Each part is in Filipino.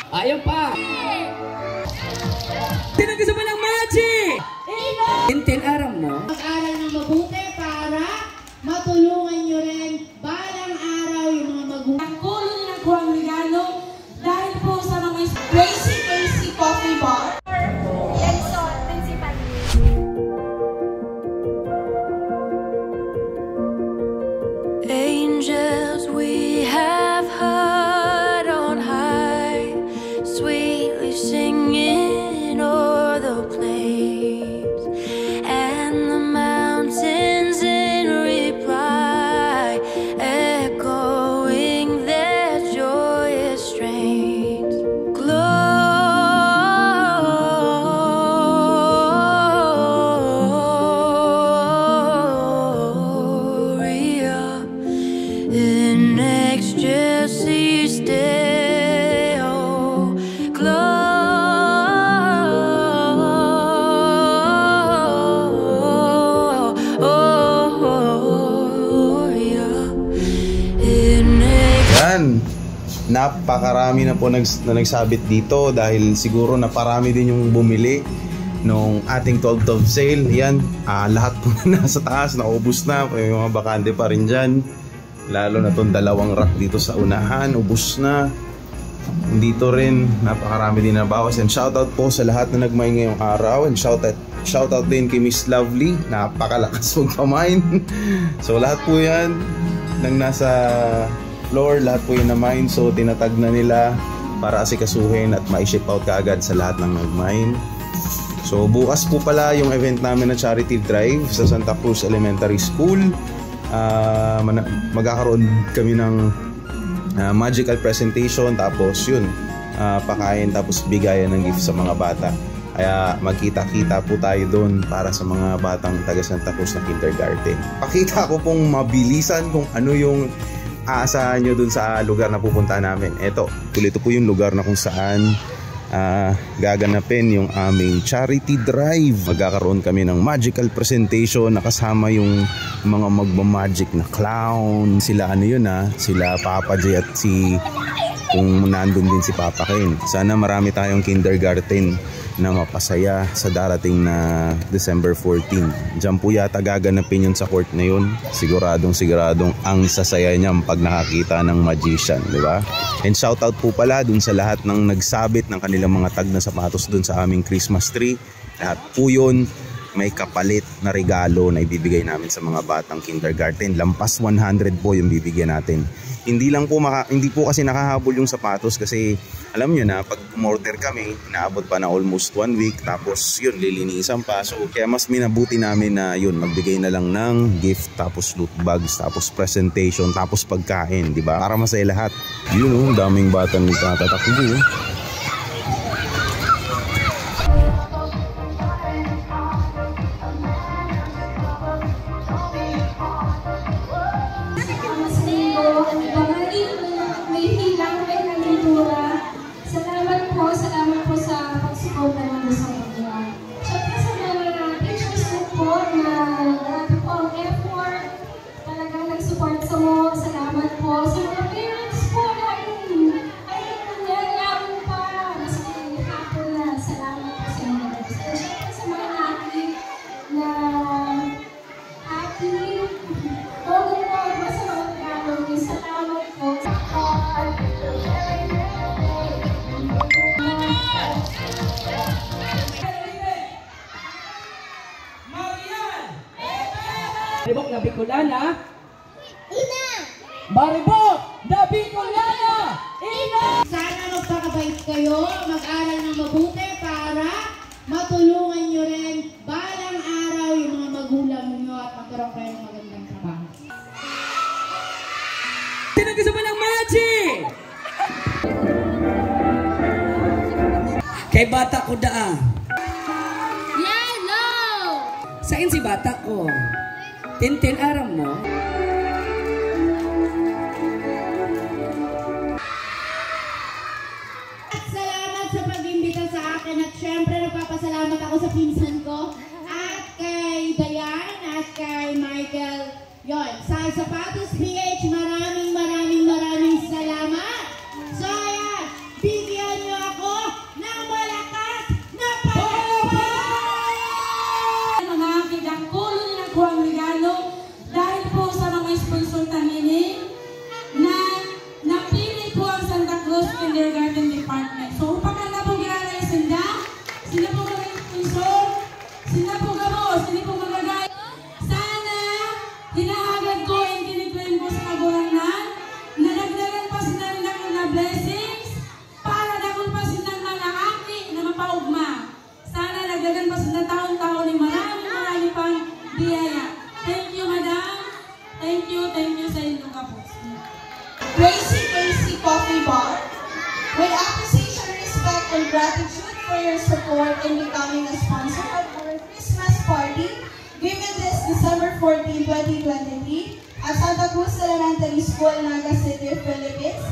Ayun pa. Tinagisa pa ng magic! Tintin aram mo. Mag-aral ng mabuti para matulungan nyo rin balang araw yung mga magulang. Ang kulong ng kuwang regalo dahil po sa mga Crazy Coffee Bar. Angels we have heard on high, sweetly singing o'er the plains, and the mountains in reply, echoing their joyous strains. Gloria in excelsis Deo, Gloria in Yan, napakarami na po na nagsabit dito dahil siguro naparami din yung bumili nung ating 12 sale. Yan, lahat po na nasa taas, naubos na, may mga bakante pa rin dyan. Lalo na tong dalawang rack dito sa unahan, ubos na. Dito rin, napakarami din na bawas. And shoutout po sa lahat na nagmay ngayong araw. And shoutout din kay Miss Lovely, napakalakas magpamain. So lahat po yan nang nasa floor, lahat po yun na mine. So tinatag na nila para asikasuhin at ma-ship out kaagad sa lahat ng nagmine. So bukas po pala yung event namin na charity drive sa Santa Cruz Elementary School. Magkakaroon kami ng magical presentation, tapos yun, pakain, tapos bigayan ng gift sa mga bata. Kaya magkita-kita po tayo doon para sa mga batang taga Santa Cruz na kindergarten. Pakita ko pong mabilisan kung ano yung aasahan nyo doon sa lugar na pupunta namin. Ito po yung lugar na kung saan gaganapin yung aming charity drive. Magkakaroon kami ng magical presentation na kasama yung mga magmamagic na clown. Sila sila Papa J at kung nandun din si Papa Ken. Sana marami tayong kindergarten na mapasaya sa darating na December 14. Diyan po yata gaganapin yun sa court na yun. Siguradong ang sasaya niyang pag nakakita ng magician, di ba? And shoutout po pala dun sa lahat ng nagsabit ng kanilang mga tag na sapatos dun sa aming Christmas tree. Lahat po yun may kapalit na regalo na ibibigay namin sa mga batang kindergarten. Lampas 100 po yung bibigyan natin. Hindi po kasi nakahabol yung sapatos kasi alam nyo na pag umorder kami, inaabot pa na almost 1 week, tapos yun, lilinisan pa. So kaya mas minabuti namin na yun, magbigay na lang ng gift, tapos loot bags, tapos presentation, tapos pagkain, di ba? Para masaya lahat. Yun, daming batang nagtatatakbo. Maribok na Bicolana. Ina! Maribok na Bicolana! Ina! Sana magpakabait kayo, mag-aral ng mabuti para matulungan nyo rin balang araw yung mga magulang nyo at magkaroon kayo ng magandang trabaho. Tinagisa pa ng magic! Kay bata ko daan. Yellow! Saan si bata ko? Tintin aram mo? At salamat sa pag-imbita sa akin at syempre nagpapasalamat ako sa pinsan ko at kay Dayan at kay Michael. Yon, sa Sapatos PH, maraming salamat. So ayan, bigyan nyo Kindergarten Department. So, upang na po ginanay sila po mga sponsor, sila po gamos, sila po magagay. Sana, hinaagad ko and kiniklaim ko sa kagurangan, nadagdagan pa sila na blessings, para dakon pa sila mga aki na mapaugma. Sana nagdagan pa sila taon-taon ni marami pang biyaya. Thank you, Madam. Thank you sa inyong kapos. Gracie Casey Coffee Bar, with appreciation, respect, and gratitude for your support in becoming a sponsor of our Christmas party, given this December 14, 2023, at Santa Cruz Elementary School, Naga City, Philippines.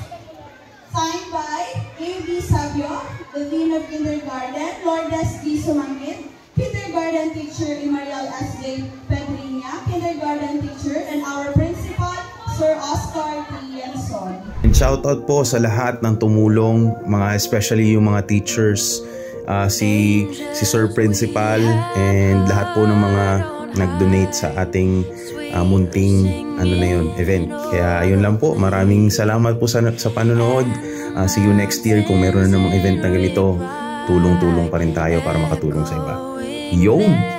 Signed by A.B. Sabio, the Dean of Kindergarten, Lourdes D. Sumangkit, Kindergarten Teacher Imariel S.J. Pedriña, Kindergarten Teacher, and our Principal, Sir Oscar T. Yenson. And shoutout po sa lahat ng tumulong, especially yung mga teachers, si Sir Principal, and lahat po ng mga nag-donate sa ating munting event. Kaya yun lang po, maraming salamat po sa panonood. See you next year kung meron na namang event na ganito. Tulong-tulong pa rin tayo para makatulong sa iba. Yun!